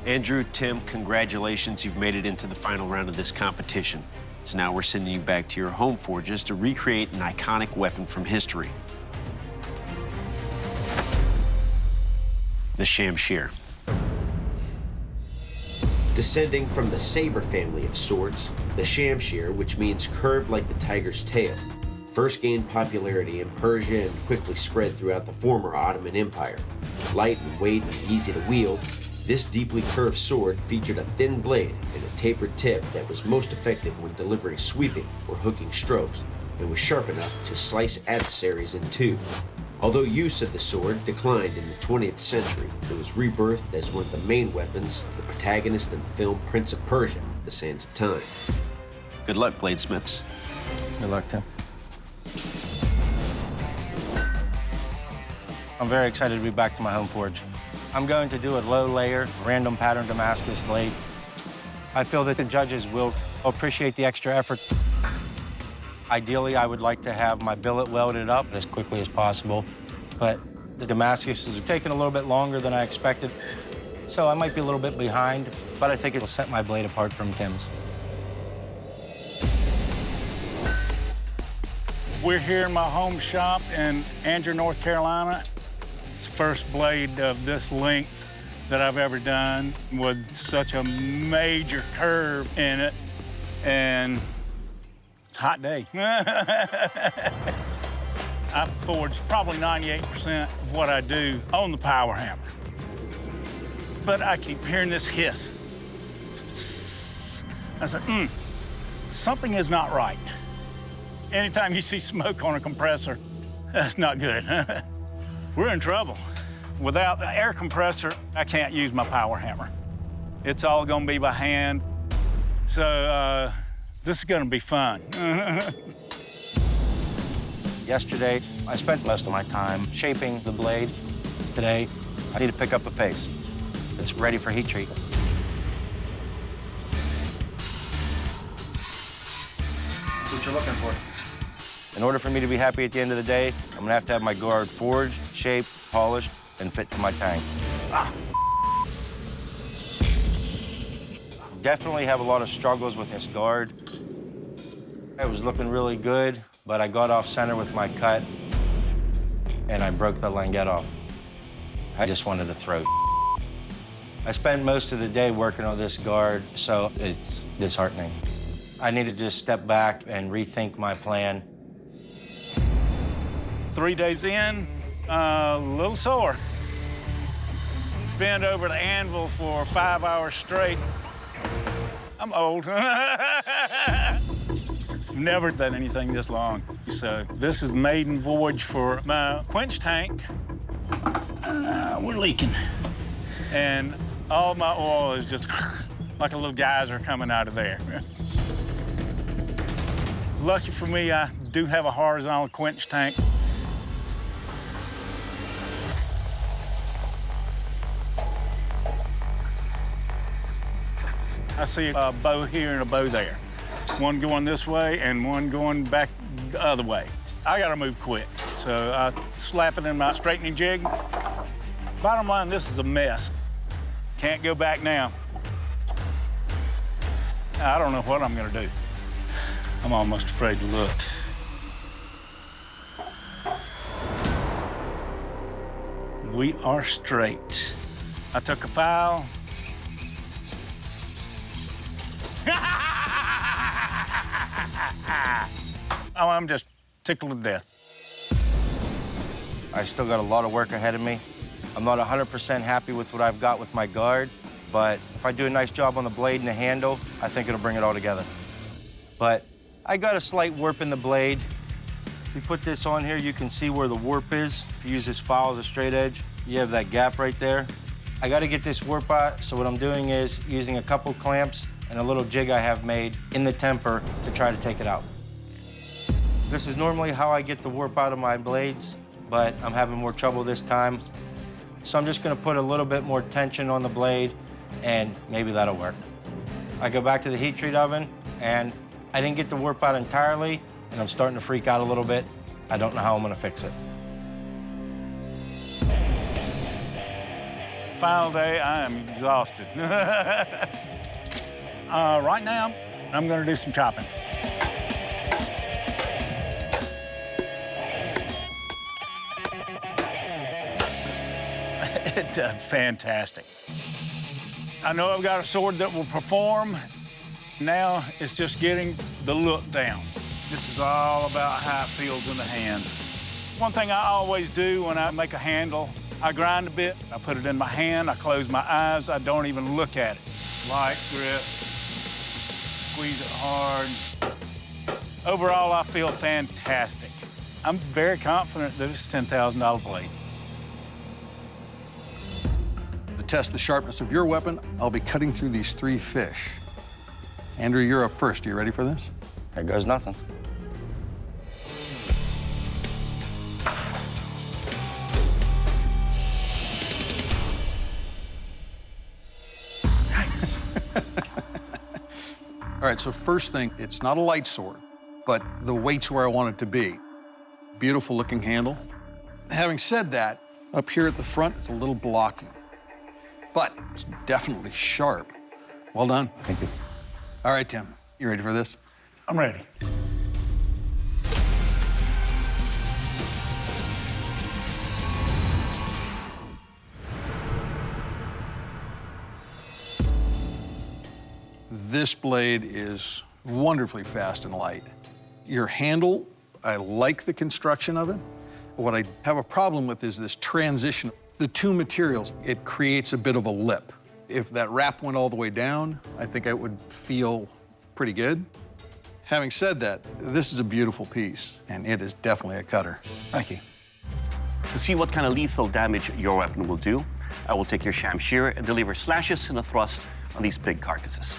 Andrew, Tim, congratulations. You've made it into the final round of this competition. So now we're sending you back to your home forges to recreate an iconic weapon from history. The shamsir. Descending from the saber family of swords, the shamsir, which means curved like the tiger's tail, first gained popularity in Persia and quickly spread throughout the former Ottoman Empire. Light in weight and easy to wield, this deeply curved sword featured a thin blade and a tapered tip that was most effective when delivering sweeping or hooking strokes, and was sharp enough to slice adversaries in two. Although use of the sword declined in the 20th century, it was rebirthed as one of the main weapons of the protagonist in the film Prince of Persia, The Sands of Time. Good luck, bladesmiths. Good luck, Tim. I'm very excited to be back to my home forge. I'm going to do a low-layer, random pattern Damascus blade. I feel that the judges will appreciate the extra effort. Ideally, I would like to have my billet welded up as quickly as possible, but the Damascus is taking a little bit longer than I expected, so I might be a little bit behind, but I think it'll set my blade apart from Tim's. We're here in my home shop in Andrew, North Carolina. It's the first blade of this length that I've ever done with such a major curve in it, and it's a hot day. I forge probably 98% of what I do on the power hammer. But I keep hearing this hiss. I said, something is not right. Anytime you see smoke on a compressor, that's not good. We're in trouble. Without the air compressor, I can't use my power hammer. It's all gonna be by hand. So this is gonna be fun. Yesterday, I spent most of my time shaping the blade. Today, I need to pick up the pace. It's ready for heat treat. That's what you're looking for. In order for me to be happy at the end of the day, I'm gonna have to have my guard forged, shaped, polished, and fit to my tank. Definitely have a lot of struggles with this guard. It was looking really good, but I got off center with my cut, and I broke the languette off. I just wanted to throw. I spent most of the day working on this guard, so it's disheartening. I need to just step back and rethink my plan. 3 days in, a little sore. Bent over the anvil for 5 hours straight. I'm old. Never done anything this long. So this is maiden voyage for my quench tank. We're leaking. And all my oil is just like a little geyser coming out of there. Lucky for me, I do have a horizontal quench tank. I see a bow here and a bow there. One going this way and one going back the other way. I gotta move quick, so I slap it in my straightening jig. Bottom line, this is a mess. Can't go back now. I don't know what I'm gonna do. I'm almost afraid to look. We are straight. I took a file. Oh, I'm just tickled to death. I still got a lot of work ahead of me. I'm not 100% happy with what I've got with my guard, but if I do a nice job on the blade and the handle, I think it'll bring it all together. But I got a slight warp in the blade. If you put this on here, you can see where the warp is. If you use this file as a straight edge, you have that gap right there. I got to get this warp out, so what I'm doing is using a couple clamps and a little jig I have made in the temper to try to take it out. This is normally how I get the warp out of my blades, but I'm having more trouble this time. So I'm just gonna put a little bit more tension on the blade, and maybe that'll work. I go back to the heat treat oven, and I didn't get the warp out entirely, and I'm starting to freak out a little bit. I don't know how I'm gonna fix it. Final day, I am exhausted. Right now, I'm gonna do some chopping. It done fantastic. I know I've got a sword that will perform. Now it's just getting the look down. This is all about how it feels in the hand. One thing I always do when I make a handle, I grind a bit, I put it in my hand, I close my eyes, I don't even look at it. Light grip, squeeze it hard. Overall, I feel fantastic. I'm very confident that it's a $10,000 blade. To test the sharpness of your weapon, I'll be cutting through these 3 fish. Andrew, you're up first. Are you ready for this? There goes nothing. All right, so first thing, it's not a light sword, but the weight's where I want it to be. Beautiful looking handle. Having said that, up here at the front, it's a little blocky, but it's definitely sharp. Well done. Thank you. All right, Tim, you ready for this? I'm ready. This blade is wonderfully fast and light. Your handle, I like the construction of it. What I have a problem with is this transition. The 2 materials, it creates a bit of a lip. If that wrap went all the way down, I think I would feel pretty good. Having said that, this is a beautiful piece, and it is definitely a cutter. Thank you. To see what kind of lethal damage your weapon will do, I will take your shamsir and deliver slashes and a thrust on these pig carcasses.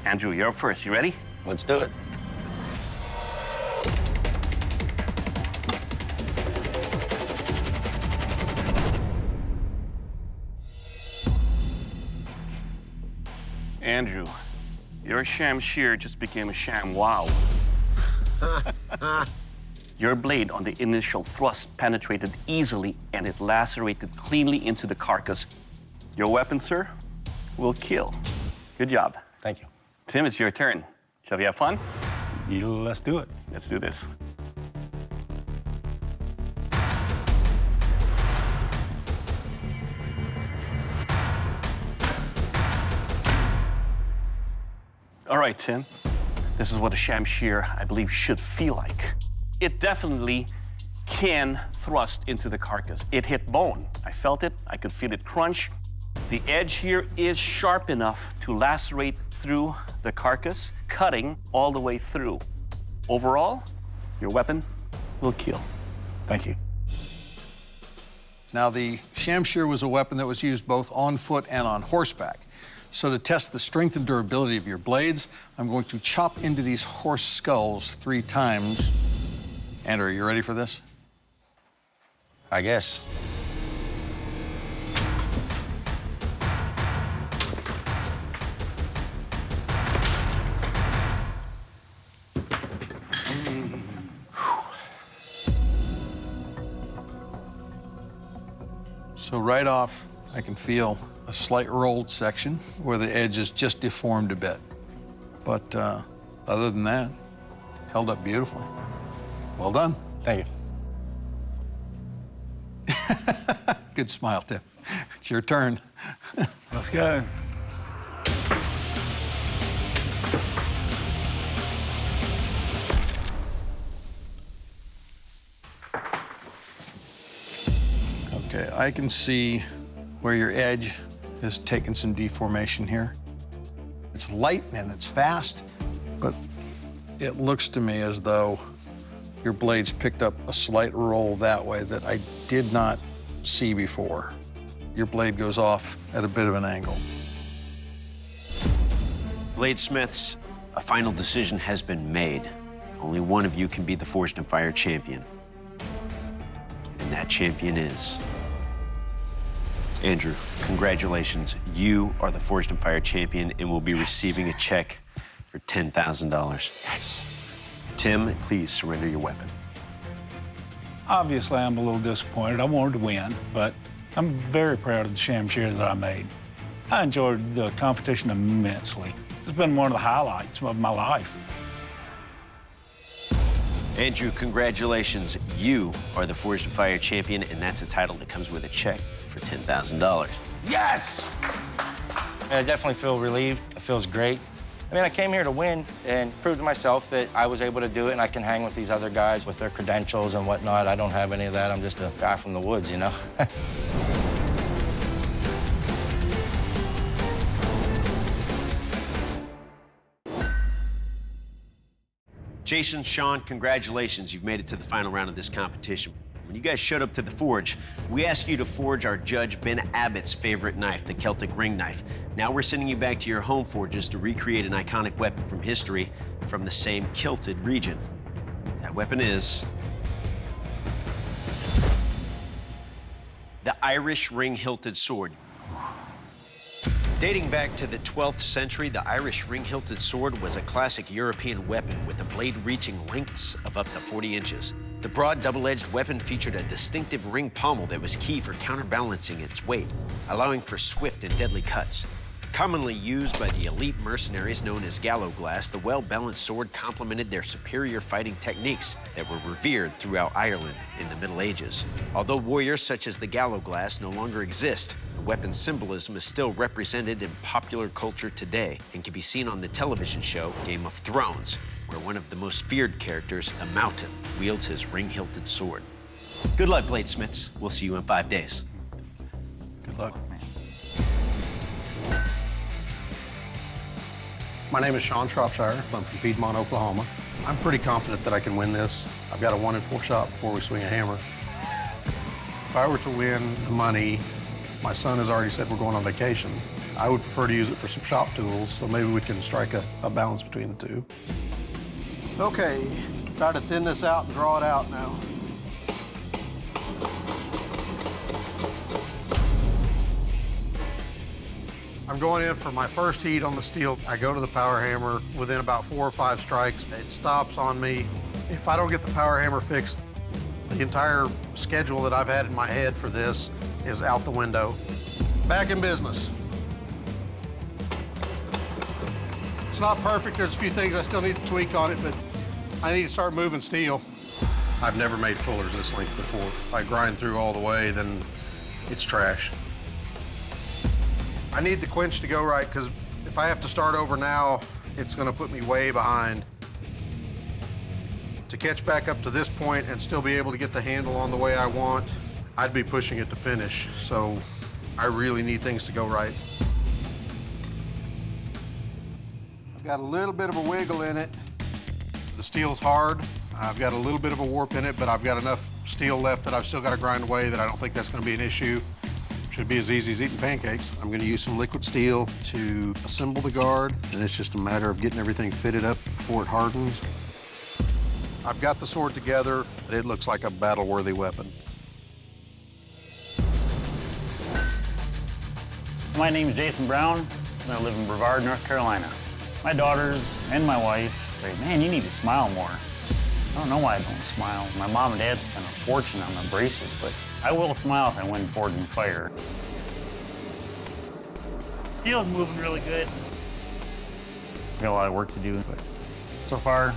Andrew, you're up first. You ready? Let's do it. Andrew, your shamsir just became a sham wow. Your blade on the initial thrust penetrated easily and it lacerated cleanly into the carcass. Your weapon, sir, will kill. Good job. Thank you. Tim, it's your turn. Shall we have fun? Let's do it. Let's do this. All right, Tim. This is what a shamsir, I believe, should feel like. It definitely can thrust into the carcass. It hit bone. I felt it. I could feel it crunch. The edge here is sharp enough to lacerate through the carcass, cutting all the way through. Overall, your weapon will kill. Thank you. Now, the shamsir was a weapon that was used both on foot and on horseback. So to test the strength and durability of your blades, I'm going to chop into these horse skulls 3 times. Andrew, are you ready for this? I guess. So right off, I can feel a slight rolled section where the edge is just deformed a bit. But other than that, held up beautifully. Well done. Thank you. Good smile, Tim. It's your turn. Let's go. Okay, I can see where your edge has taken some deformation here. It's light and it's fast, but it looks to me as though your blade's picked up a slight roll that way that I did not see before. Your blade goes off at a bit of an angle. Bladesmiths, a final decision has been made. Only one of you can be the Forged in Fire champion. And that champion is... Andrew, congratulations. You are the Forged in Fire champion and will be receiving a check for $10,000. Yes. Tim, please surrender your weapon. Obviously, I'm a little disappointed. I wanted to win, but I'm very proud of the shamsir that I made. I enjoyed the competition immensely. It's been one of the highlights of my life. Andrew, congratulations. You are the Forged in Fire champion, and that's a title that comes with a check for $10,000. Yes! I definitely feel relieved. It feels great. I mean, I came here to win and prove to myself that I was able to do it, and I can hang with these other guys with their credentials and whatnot. I don't have any of that. I'm just a guy from the woods, you know? Jason, Sean, congratulations. You've made it to the final round of this competition. When you guys showed up to the forge, we asked you to forge our judge Ben Abbott's favorite knife, the Celtic ring knife. Now we're sending you back to your home forges to recreate an iconic weapon from history from the same kilted region. That weapon is the Irish ring-hilted sword. Dating back to the 12th century, the Irish ring-hilted sword was a classic European weapon with a blade reaching lengths of up to 40 inches. The broad double-edged weapon featured a distinctive ring pommel that was key for counterbalancing its weight, allowing for swift and deadly cuts. Commonly used by the elite mercenaries known as gallowglass, the well-balanced sword complemented their superior fighting techniques that were revered throughout Ireland in the Middle Ages. Although warriors such as the gallowglass no longer exist, the weapon's symbolism is still represented in popular culture today and can be seen on the television show Game of Thrones, where one of the most feared characters, a mountain, wields his ring-hilted sword. Good luck, bladesmiths. We'll see you in 5 days. Good luck. My name is Sean Shropshire. I'm from Piedmont, Oklahoma. I'm pretty confident that I can win this. I've got a 1 in 4 shot before we swing a hammer. If I were to win the money, my son has already said we're going on vacation. I would prefer to use it for some shop tools, so maybe we can strike a balance between the two. Okay, try to thin this out and draw it out now. I'm going in for my first heat on the steel. I go to the power hammer within about 4 or 5 strikes. It stops on me. If I don't get the power hammer fixed, the entire schedule that I've had in my head for this is out the window. Back in business. It's not perfect. There's a few things I still need to tweak on it, but I need to start moving steel. I've never made fullers this length before. If I grind through all the way, then it's trash. I need the quench to go right, because if I have to start over now, it's gonna put me way behind. To catch back up to this point and still be able to get the handle on the way I want, I'd be pushing it to finish. So I really need things to go right. I've got a little bit of a wiggle in it. The steel's hard. I've got a little bit of a warp in it, but I've got enough steel left that I've still got to grind away that I don't think that's gonna be an issue. Should be as easy as eating pancakes. I'm gonna use some liquid steel to assemble the guard, and it's just a matter of getting everything fitted up before it hardens. I've got the sword together, but it looks like a battle-worthy weapon. My name is Jason Brown, and I live in Brevard, North Carolina. My daughters and my wife say, man, you need to smile more. I don't know why I don't smile. My mom and dad spent a fortune on the braces, but I will smile if I win Forged in Fire. Steel's moving really good. Got a lot of work to do, but so far,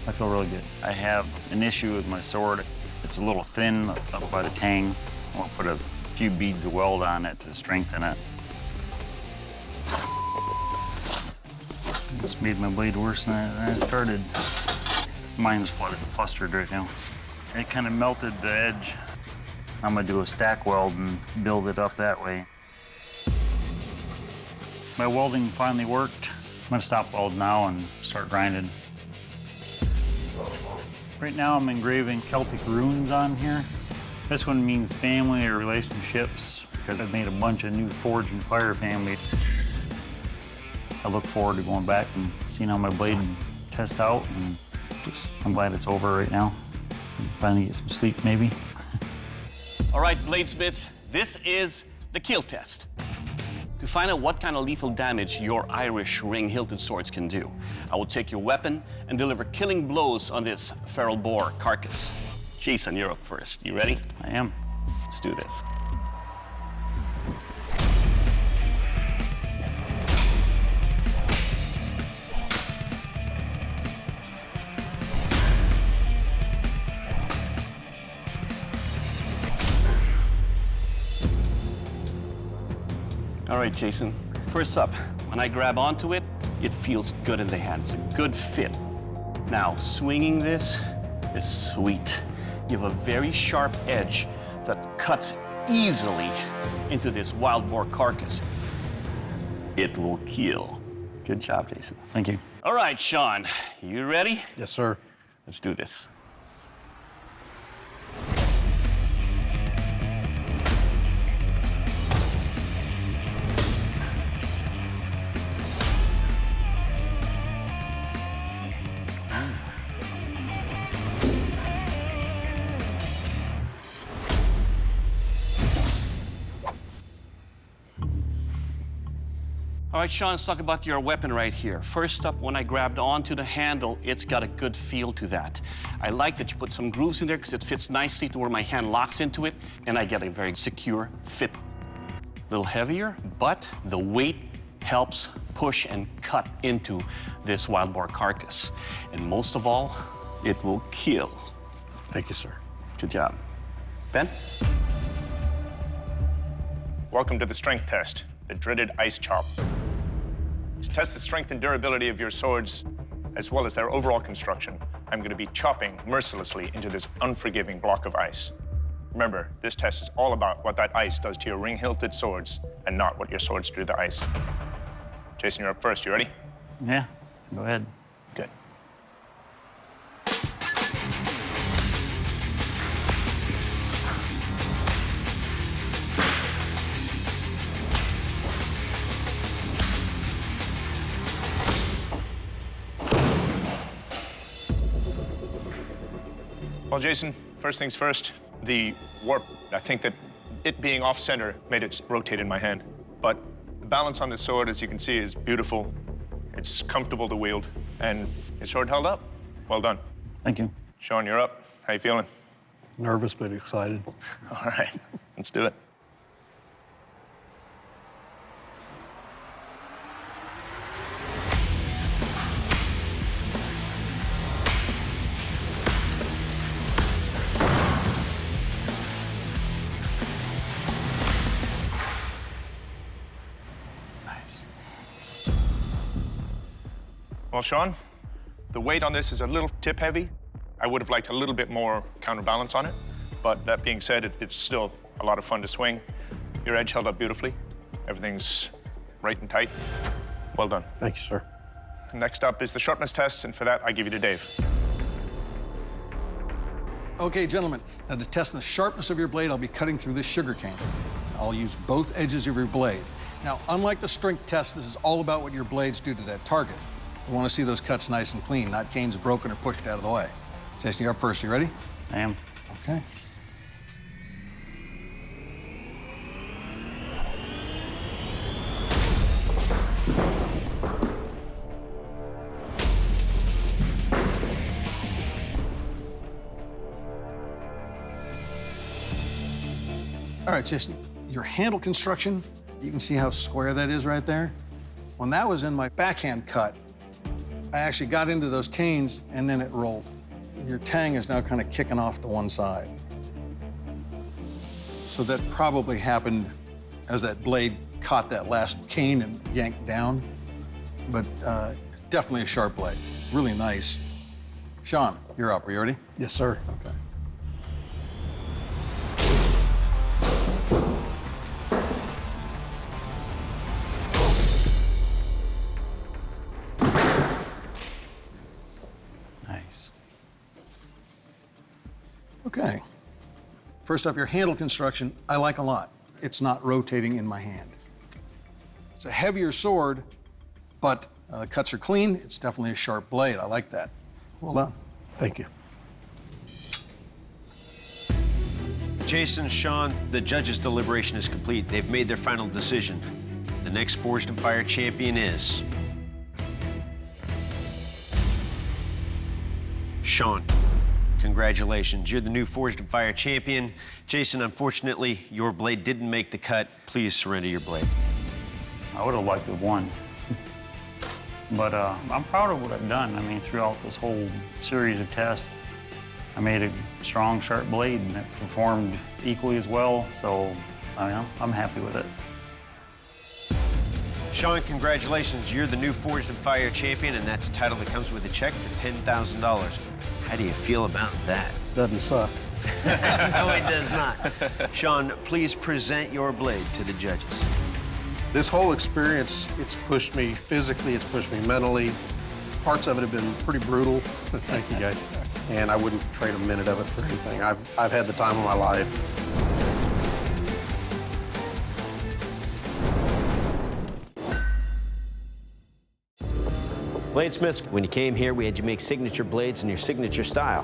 I feel really good. I have an issue with my sword. It's a little thin up by the tang. I'll put a few beads of weld on it to strengthen it. This made my blade worse than I started. Mine's flustered right now. It kind of melted the edge. I'm gonna do a stack weld and build it up that way. My welding finally worked. I'm gonna stop weld now and start grinding. Right now I'm engraving Celtic runes on here. This one means family or relationships because I've made a bunch of new Forged in Fire families. I look forward to going back and seeing how my blade tests out, and I'm glad it's over right now. Finally get some sleep maybe. All right, bladesmiths, this is the kill test. To find out what kind of lethal damage your Irish ring-hilted swords can do, I will take your weapon and deliver killing blows on this feral boar carcass. Jason, you're up first. You ready? I am. Let's do this. All right, Jason. First up, when I grab onto it, it feels good in the hand. It's a good fit. Now, swinging this is sweet. You have a very sharp edge that cuts easily into this wild boar carcass. It will kill. Good job, Jason. Thank you. All right, Sean, you ready? Yes, sir. Let's do this. All right, Sean, let's talk about your weapon right here. First up, when I grabbed onto the handle, it's got a good feel to that. I like that you put some grooves in there because it fits nicely to where my hand locks into it, and I get a very secure fit. A little heavier, but the weight helps push and cut into this wild boar carcass. And most of all, it will kill. Thank you, sir. Good job. Ben? Welcome to the strength test, the dreaded ice chop. To test the strength and durability of your swords, as well as their overall construction, I'm going to be chopping mercilessly into this unforgiving block of ice. Remember, this test is all about what that ice does to your ring-hilted swords and not what your swords do to the ice. Jason, you're up first. You ready? Yeah, go ahead. Good. Well, Jason, first things first, the warp, I think that it being off-center made it rotate in my hand. But the balance on the sword, as you can see, is beautiful. It's comfortable to wield, and your sword held up. Well done. Thank you. Sean, you're up. How you feeling? Nervous but excited. All right, let's do it. Well, Sean, the weight on this is a little tip heavy. I would have liked a little bit more counterbalance on it, but that being said, it's still a lot of fun to swing. Your edge held up beautifully. Everything's right and tight. Well done. Thank you, sir. Next up is the sharpness test, and for that, I give you to Dave. Okay, gentlemen, now to test the sharpness of your blade, I'll be cutting through this sugar cane. I'll use both edges of your blade. Now, unlike the strength test, this is all about what your blades do to that target. We want to see those cuts nice and clean, not canes broken or pushed out of the way. Jason, you're up first. You ready? I am. Okay. All right, Jason, your handle construction, you can see how square that is right there. When that was in my backhand cut, I actually got into those canes and then it rolled. Your tang is now kind of kicking off to one side. So that probably happened as that blade caught that last cane and yanked down. But it's definitely a sharp blade, really nice. Sean, you're up. Are you ready? Yes, sir. Okay. Nice. Okay. First up, your handle construction, I like a lot. It's not rotating in my hand. It's a heavier sword, but cuts are clean. It's definitely a sharp blade. I like that. Well done. Thank you. Jason, Sean, the judges' deliberation is complete. They've made their final decision. The next Forged in Fire champion is Sean. Congratulations, you're the new Forged in Fire champion. Jason, unfortunately, your blade didn't make the cut. Please surrender your blade. I would have liked to have won. But I'm proud of what I've done. I mean, throughout this whole series of tests, I made a strong, sharp blade, and it performed equally as well. So, I mean, I'm happy with it. Sean, congratulations. You're the new Forged in Fire champion, and that's a title that comes with a check for $10,000. How do you feel about that? Doesn't suck. No, it does not. Sean, please present your blade to the judges. This whole experience, it's pushed me physically, it's pushed me mentally. Parts of it have been pretty brutal. Thank you, guys. And I wouldn't trade a minute of it for anything. I've had the time of my life. Bladesmiths, when you came here, we had you make signature blades in your signature style.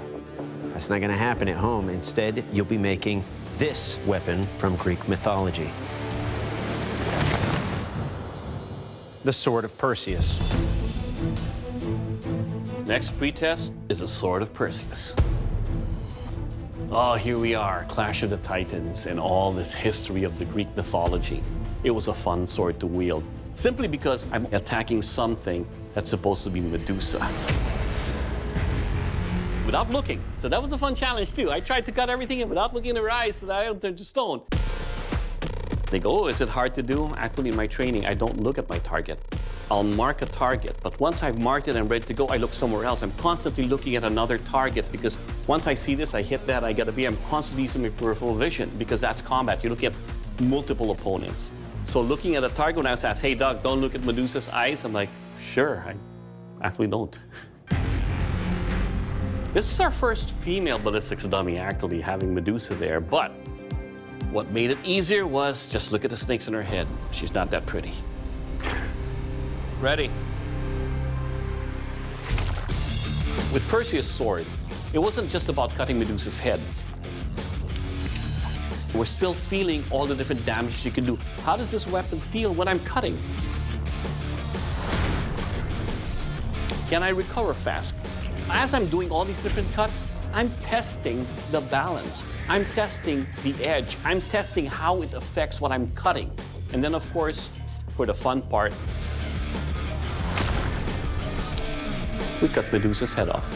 That's not gonna happen at home. Instead, you'll be making this weapon from Greek mythology. The Sword of Perseus. Next pretest is a Sword of Perseus. Oh, here we are, Clash of the Titans and all this history of the Greek mythology. It was a fun sword to wield, simply because I'm attacking something that's supposed to be Medusa. Without looking. So that was a fun challenge too. I tried to cut everything in without looking in her eyes so that I don't turn to stone. They go, oh, is it hard to do? Actually, in my training, I don't look at my target. I'll mark a target, but once I've marked it and ready to go, I look somewhere else. I'm constantly looking at another target because once I see this, I hit that, I gotta be, I'm constantly using my peripheral vision because that's combat. You're looking at multiple opponents. So looking at a target, when I was asked, hey, Doug, don't look at Medusa's eyes, I'm like, sure, I actually don't. This is our first female ballistics dummy actually having Medusa there, but what made it easier was just look at the snakes in her head. She's not that pretty. Ready? With Perseus' sword, it wasn't just about cutting Medusa's head. We're still feeling all the different damage you can do. How does this weapon feel when I'm cutting? Can I recover fast? As I'm doing all these different cuts, I'm testing the balance. I'm testing the edge. I'm testing how it affects what I'm cutting. And then, of course, for the fun part, we cut Medusa's head off.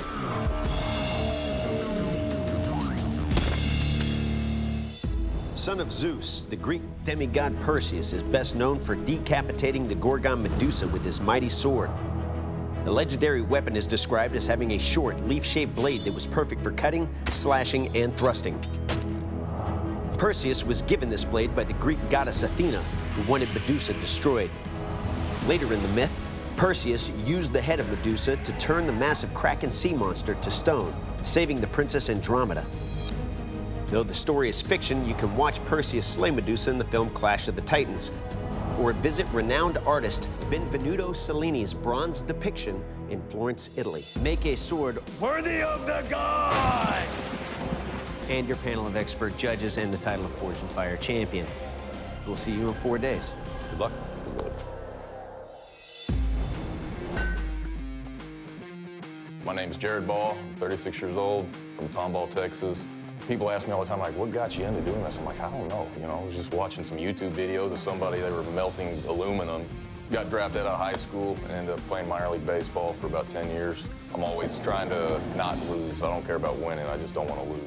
Son of Zeus, the Greek demigod Perseus is best known for decapitating the Gorgon Medusa with his mighty sword. The legendary weapon is described as having a short, leaf-shaped blade that was perfect for cutting, slashing, and thrusting. Perseus was given this blade by the Greek goddess Athena, who wanted Medusa destroyed. Later in the myth, Perseus used the head of Medusa to turn the massive Kraken sea monster to stone, saving the princess Andromeda. Though the story is fiction, you can watch Perseus slay Medusa in the film Clash of the Titans, or visit renowned artist Benvenuto Cellini's bronze depiction in Florence, Italy. Make a sword worthy of the gods! And your panel of expert judges and the title of Forged in Fire champion. We'll see you in 4 days. Good luck. My name is Jared Ball, I'm 36 years old, from Tomball, Texas. People ask me all the time, like, what got you into doing this? I'm like, I don't know. You know, I was just watching some YouTube videos of somebody, they were melting aluminum. Got drafted out of high school and ended up playing minor league baseball for about 10 years. I'm always trying to not lose. I don't care about winning, I just don't want to lose.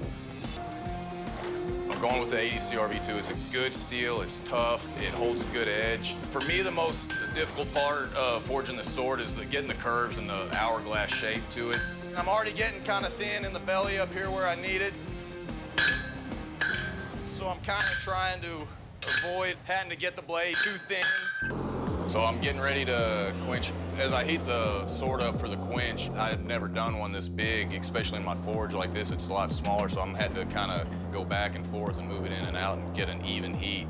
I'm going with the 80 CRV2. It's a good steel, it's tough, it holds a good edge. For me, the most difficult part of forging the sword is getting the curves and the hourglass shape to it. I'm already getting kind of thin in the belly up here where I need it. So I'm kind of trying to avoid having to get the blade too thin. So I'm getting ready to quench. As I heat the sword up for the quench, I've never done one this big, especially in my forge like this. It's a lot smaller, so I'm having to kind of go back and forth and move it in and out and get an even heat.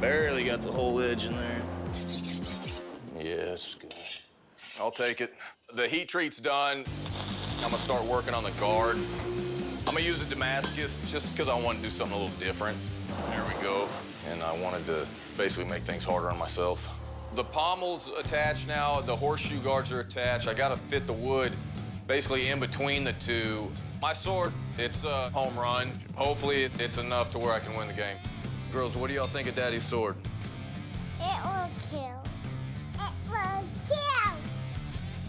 Barely got the whole edge in there. Yes, good. I'll take it. The heat treat's done. I'm gonna start working on the guard. I'm gonna use a Damascus just because I want to do something a little different. There we go. And I wanted to basically make things harder on myself. The pommel's attached now, the horseshoe guards are attached. I gotta fit the wood basically in between the two. My sword, it's a home run. Hopefully it's enough to where I can win the game. Girls, what do y'all think of Daddy's sword? It will kill. It will kill.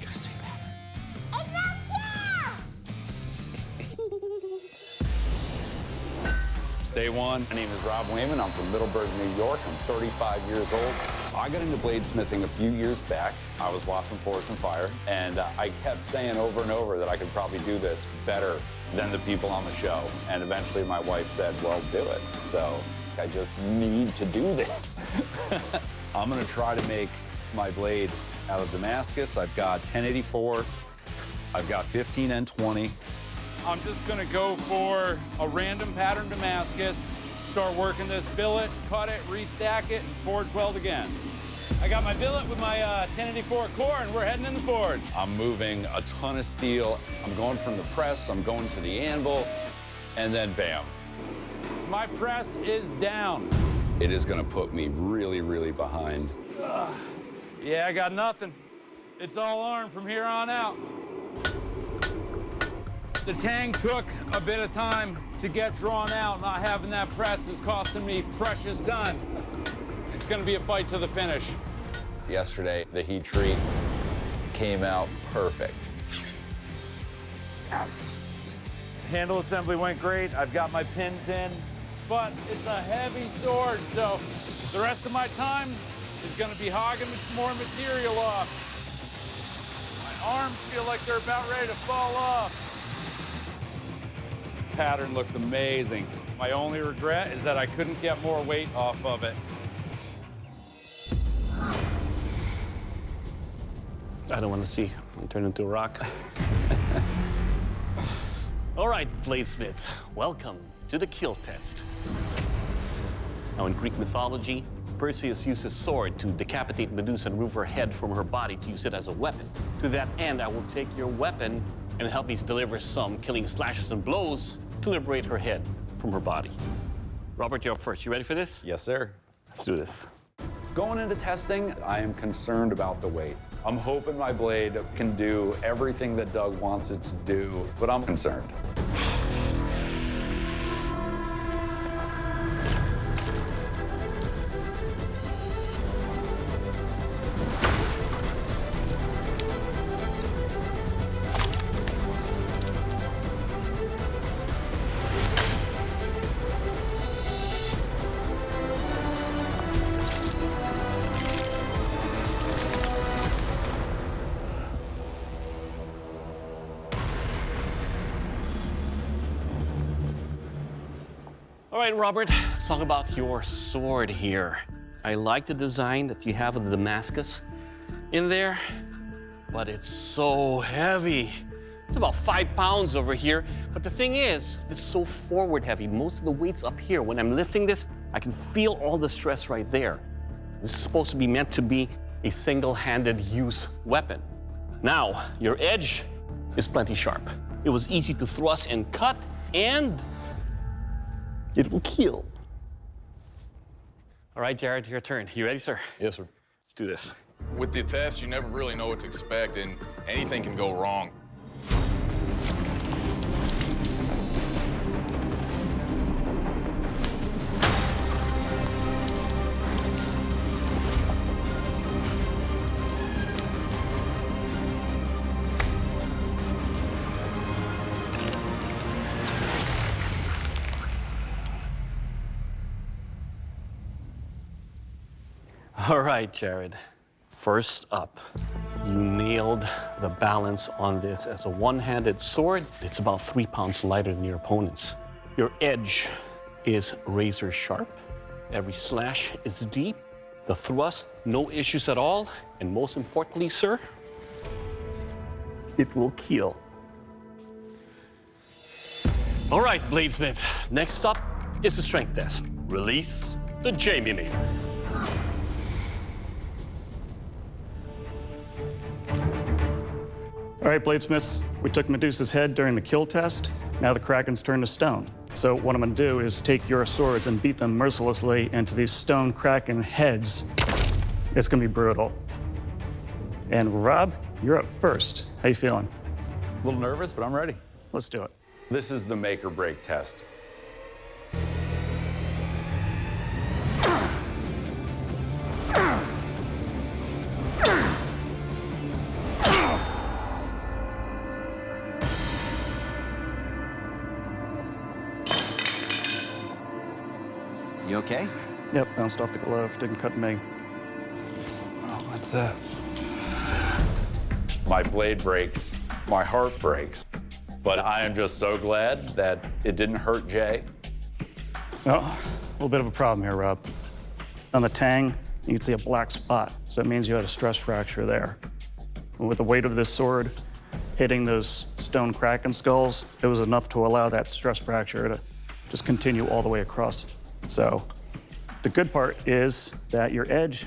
You gotta say that. It will kill. day one. My name is Rob Wayman. I'm from Middleburg, New York. I'm 35 years old. I got into bladesmithing a few years back. I was lost in forest and fire, and I kept saying over and over that I could probably do this better than the people on the show. And eventually my wife said, well, do it. So I just need to do this. I'm gonna try to make my blade out of Damascus. I've got 1084, I've got 15N20. I'm just gonna go for a random pattern Damascus, start working this billet, cut it, restack it, and forge weld again. I got my billet with my 1084 core, and we're heading in the forge. I'm moving a ton of steel. I'm going from the press, I'm going to the anvil, and then bam. My press is down. It is gonna put me really, really behind. Yeah, I got nothing. It's all arm from here on out. The tang took a bit of time to get drawn out. Not having that press is costing me precious time. It's gonna be a fight to the finish. Yesterday, the heat treat came out perfect. Yes. Handle assembly went great. I've got my pins in, but it's a heavy sword, so the rest of my time is gonna be hogging more material off. My arms feel like they're about ready to fall off. Pattern looks amazing. My only regret is that I couldn't get more weight off of it. I don't want to see. I'll turn into a rock. All right, bladesmiths, welcome to the kill test. Now, in Greek mythology, Perseus used his sword to decapitate Medusa and remove her head from her body to use it as a weapon. To that end, I will take your weapon and help me to deliver some killing slashes and blows to liberate her head from her body. Robert, you're up first. You ready for this? Yes, sir. Let's do this. Going into testing, I am concerned about the weight. I'm hoping my blade can do everything that Doug wants it to do, but I'm concerned. All right, Robert, let's talk about your sword here. I like the design that you have of the Damascus in there, but it's so heavy. It's about 5 pounds over here, but the thing is, it's so forward heavy. Most of the weight's up here. When I'm lifting this, I can feel all the stress right there. This is supposed to be meant to be a single-handed use weapon. Now, your edge is plenty sharp. It was easy to thrust and cut, and it will kill. All right, Jared, your turn. You ready, sir? Yes, sir. Let's do this. With the test, you never really know what to expect, and anything can go wrong. All right, Jared. First up, you nailed the balance on this. As a one-handed sword, it's about 3 pounds lighter than your opponent's. Your edge is razor sharp. Every slash is deep. The thrust, no issues at all. And most importantly, sir, it will kill. All right, bladesmiths. Next up is the strength test. Release the Jamie meter. All right, bladesmiths, we took Medusa's head during the kill test. Now the Kraken's turned to stone. So what I'm gonna do is take your swords and beat them mercilessly into these stone Kraken heads. It's gonna be brutal. And Rob, you're up first. How you feeling? A little nervous, but I'm ready. Let's do it. This is the make or break test. You okay? Yep, bounced off the glove, didn't cut me. Oh, what's that? My blade breaks, my heart breaks, but I am just so glad that it didn't hurt Jay. Oh, a little bit of a problem here, Rob. On the tang, you can see a black spot, so it means you had a stress fracture there. And with the weight of this sword hitting those stone kraken skulls, it was enough to allow that stress fracture to just continue all the way across. So the good part is that your edge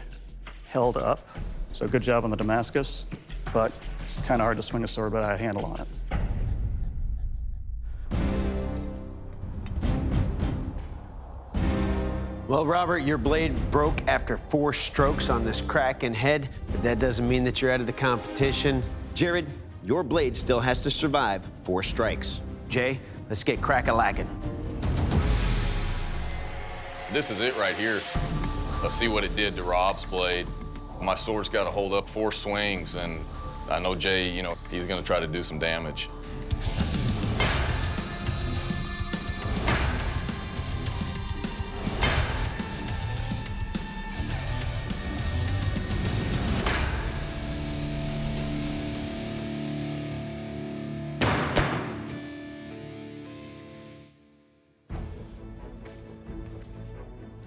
held up, so good job on the Damascus, but it's kind of hard to swing a sword without a handle on it. Well, Robert, your blade broke after 4 strokes on this Kraken head, but that doesn't mean that you're out of the competition. Jared, your blade still has to survive 4 strikes. Jay, let's get crack-a-lackin'. This is it right here. Let's see what it did to Rob's blade. My sword's got to hold up 4 swings, and I know Jay, you know, he's going to try to do some damage.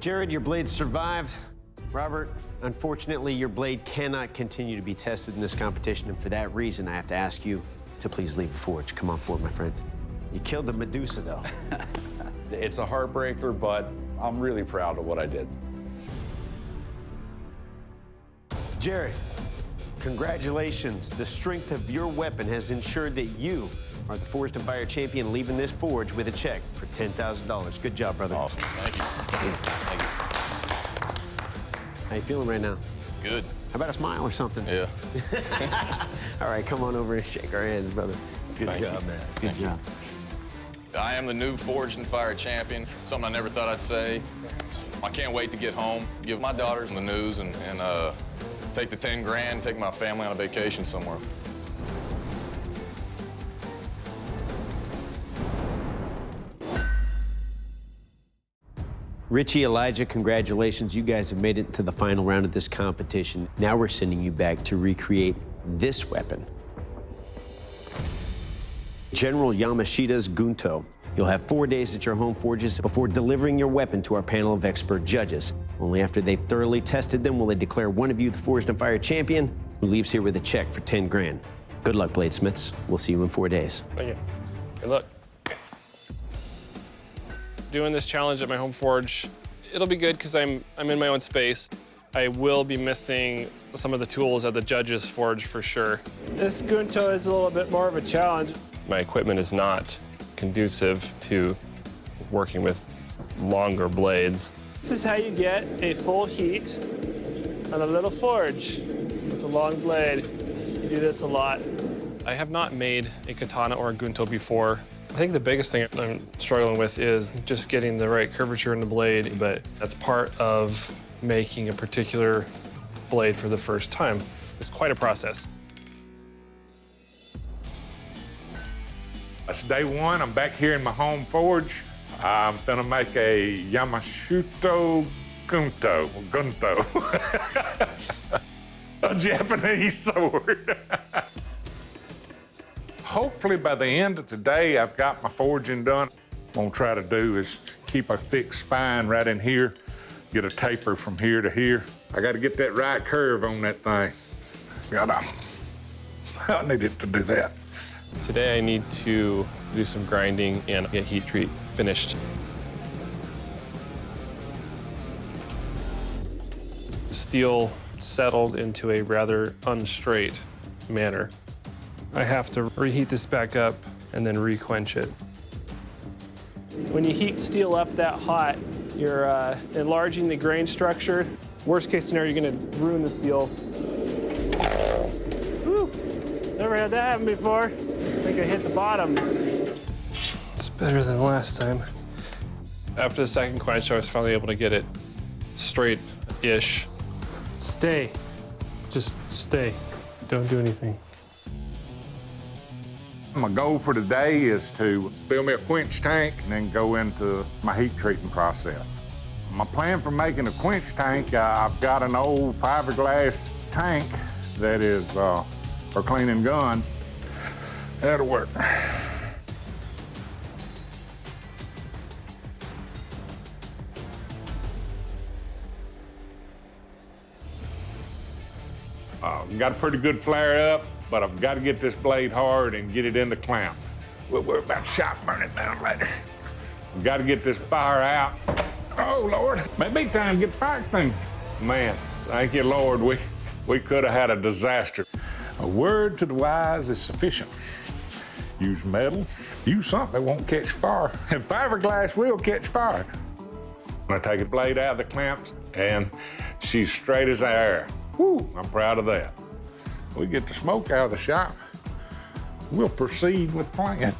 Jared, your blade survived. Robert, unfortunately, your blade cannot continue to be tested in this competition, and for that reason, I have to ask you to please leave the forge. Come on forward, my friend. You killed the Medusa, though. It's a heartbreaker, but I'm really proud of what I did. Jared, congratulations. The strength of your weapon has ensured that you are the Forged in Fire champion, leaving this forge with a check for $10,000. Good job, brother. Awesome. Thank you. Thank you. How you feeling right now? Good. How about a smile or something? Yeah. All right, come on over and shake our hands, brother. Good Thank job, you. man. Good job. I am the new Forged in Fire champion, something I never thought I'd say. I can't wait to get home, give my daughters the news, and take the 10 grand, take my family on a vacation somewhere. Richie, Elijah, congratulations. You guys have made it to the final round of this competition. Now we're sending you back to recreate this weapon. General Yamashida's gunto. You'll have 4 days at your home forges before delivering your weapon to our panel of expert judges. Only after they've thoroughly tested them will they declare one of you the Forged in Fire champion, who leaves here with a check for 10 grand. Good luck, bladesmiths. We'll see you in 4 days. Thank you. Good luck. Doing this challenge at my home forge, it'll be good because I'm in my own space. I will be missing some of the tools at the judges' forge for sure. This gunto is a little bit more of a challenge. My equipment is not conducive to working with longer blades. This is how you get a full heat on a little forge with a long blade. You do this a lot. I have not made a katana or a gunto before. I think the biggest thing I'm struggling with is just getting the right curvature in the blade, but that's part of making a particular blade for the first time. It's quite a process. It's day 1. I'm back here in my home forge. I'm gonna make a Yamashita gunto. A Japanese sword. Hopefully by the end of today, I've got my forging done. What I'm gonna try to do is keep a thick spine right in here, get a taper from here to here. I gotta get that right curve on that thing. I need it to do that. Today I need to do some grinding and get heat treat finished. The steel settled into a rather unstraight manner. I have to reheat this back up and then re-quench it. When you heat steel up that hot, you're enlarging the grain structure. Worst case scenario, you're gonna ruin the steel. Whew. Never had that happen before. I think I hit the bottom. It's better than last time. After the second quench, I was finally able to get it straight-ish. Stay. Just stay. Don't do anything. My goal for today is to fill me a quench tank and then go into my heat treating process. My plan for making a quench tank, I've got an old fiberglass tank that is for cleaning guns. That'll work. Got a pretty good flare up, but I've got to get this blade hard and get it in the clamp. We'll worry about shot burning down later. I've got to get this fire out. Oh, Lord, maybe time to get the fire thing. Man, thank you, Lord, we could have had a disaster. A word to the wise is sufficient. Use metal, use something that won't catch fire, and fiberglass will catch fire. I take the blade out of the clamps, and she's straight as air. Woo, I'm proud of that. We get the smoke out of the shop, we'll proceed with plan.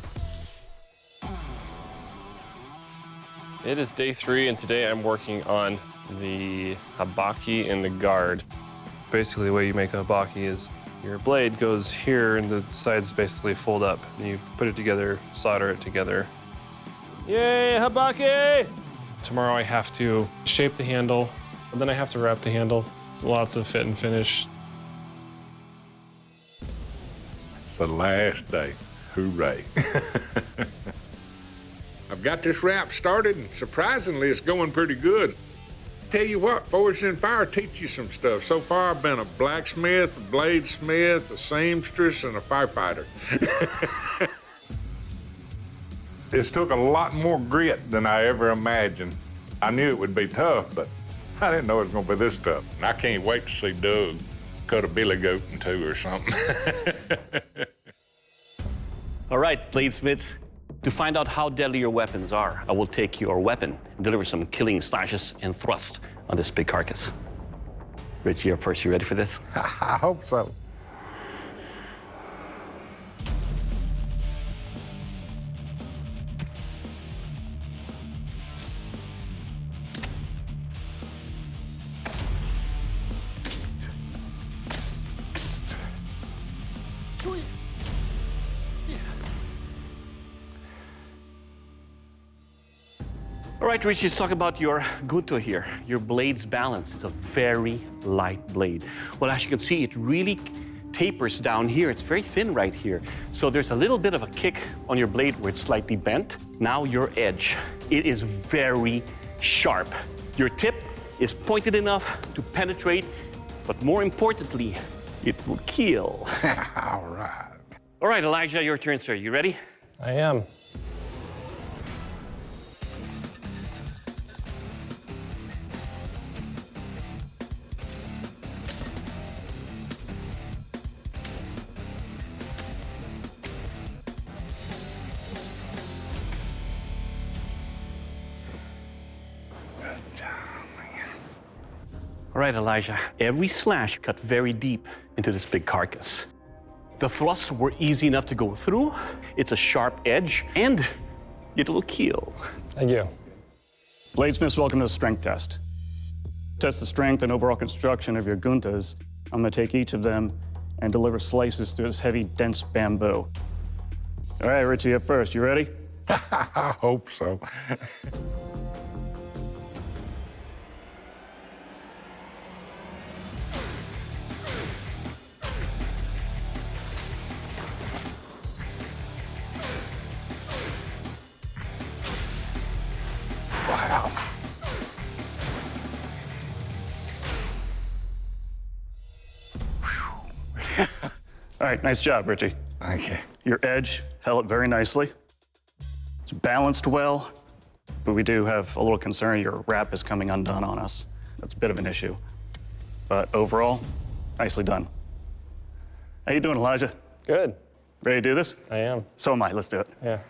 It is day 3, and today I'm working on the habaki and the guard. Basically, the way you make a habaki is your blade goes here, and the sides basically fold up. And you put it together, solder it together. Yay, habaki! Tomorrow I have to shape the handle, and then I have to wrap the handle. Lots of fit and finish. It's the last day. Hooray. I've got this wrap started, and surprisingly, it's going pretty good. Tell you what, Forged in Fire teach you some stuff. So far, I've been a blacksmith, a bladesmith, a seamstress, and a firefighter. It's took a lot more grit than I ever imagined. I knew it would be tough, but I didn't know it was gonna be this tough. And I can't wait to see Doug cut a billy goat in 2 or something. All right, bladesmiths, to find out how deadly your weapons are, I will take your weapon and deliver some killing slashes and thrusts on this big carcass. Richie or Percy, you ready for this? I hope so. All right, Richie, let's talk about your gunto here. Your blade's balance. It's a very light blade. Well, as you can see, it really tapers down here. It's very thin right here. So there's a little bit of a kick on your blade where it's slightly bent. Now your edge, it is very sharp. Your tip is pointed enough to penetrate, but more importantly, it will kill. All right. All right, Elijah, your turn, sir. You ready? I am. All right, Elijah, every slash cut very deep into this big carcass. The thrusts were easy enough to go through. It's a sharp edge, and it will kill. Thank you. Bladesmiths, welcome to the strength test. Test the strength and overall construction of your guntas. I'm gonna take each of them and deliver slices through this heavy, dense bamboo. All right, Richie, up first. You ready? I hope so. Wow. All right, nice job, Richie. Thank you. Your edge held it very nicely. It's balanced well, but we do have a little concern your wrap is coming undone on us. That's a bit of an issue. But overall, nicely done. How you doing, Elijah? Good. Ready to do this? I am. So am I. Let's do it. Yeah.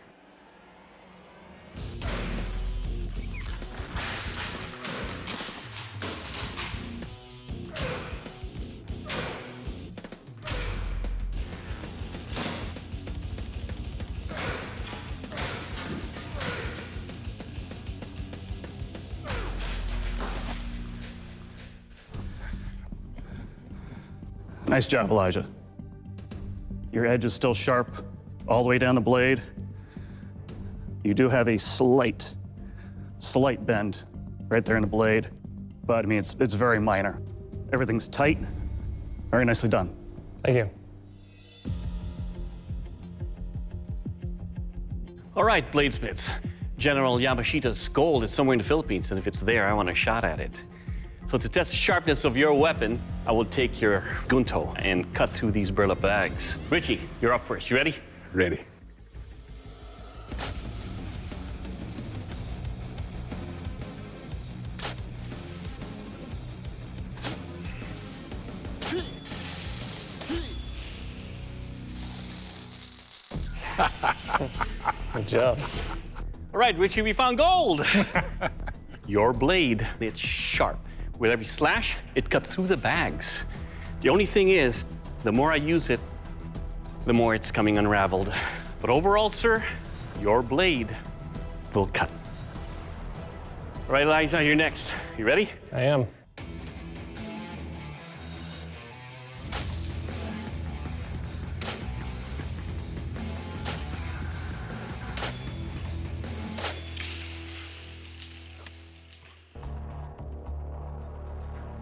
Nice job, Elijah. Your edge is still sharp all the way down the blade. You do have a slight bend right there in the blade. But I mean, it's very minor. Everything's tight, very nicely done. Thank you. All right, bladesmiths. General Yamashida's gold is somewhere in the Philippines, and if it's there, I want a shot at it. So to test the sharpness of your weapon, I will take your gunto and cut through these burlap bags. Richie, you're up first. You ready? Ready. Good job. All right, Richie, we found gold. Your blade, it's sharp. With every slash, it cut through the bags. The only thing is, the more I use it, the more it's coming unraveled. But overall, sir, your blade will cut. All right, Elijah, you're next. You ready? I am.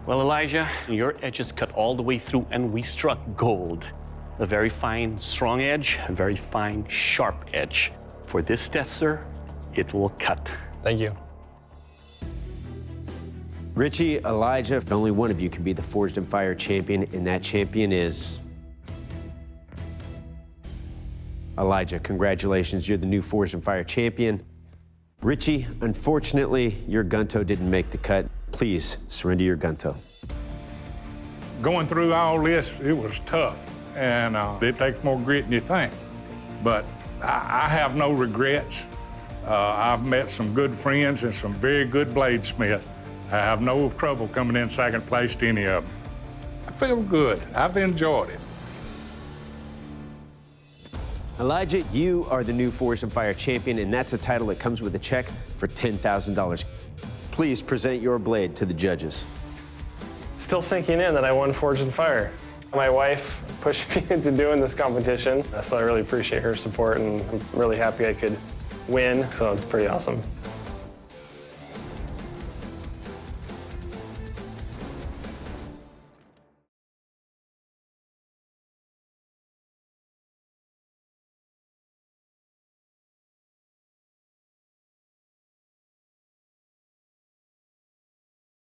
Well, Elijah, your edges cut all the way through, and we struck gold. A very fine, strong edge, a very fine, sharp edge. For this test, sir, it will cut. Thank you. Richie, Elijah, only one of you can be the Forged in Fire champion, and that champion is Elijah. Congratulations, you're the new Forged in Fire champion. Richie, unfortunately, your gunto didn't make the cut. Please surrender your gunto. Going through all this, it was tough, and it takes more grit than you think. But I have no regrets. I've met some good friends and some very good bladesmiths. I have no trouble coming in second place to any of them. I feel good. I've enjoyed it. Elijah, you are the new Forged in Fire champion, and that's a title that comes with a check for $10,000. Please present your blade to the judges. Still sinking in that I won Forged in Fire. My wife pushed me into doing this competition, so I really appreciate her support, and I'm really happy I could win, so it's pretty awesome.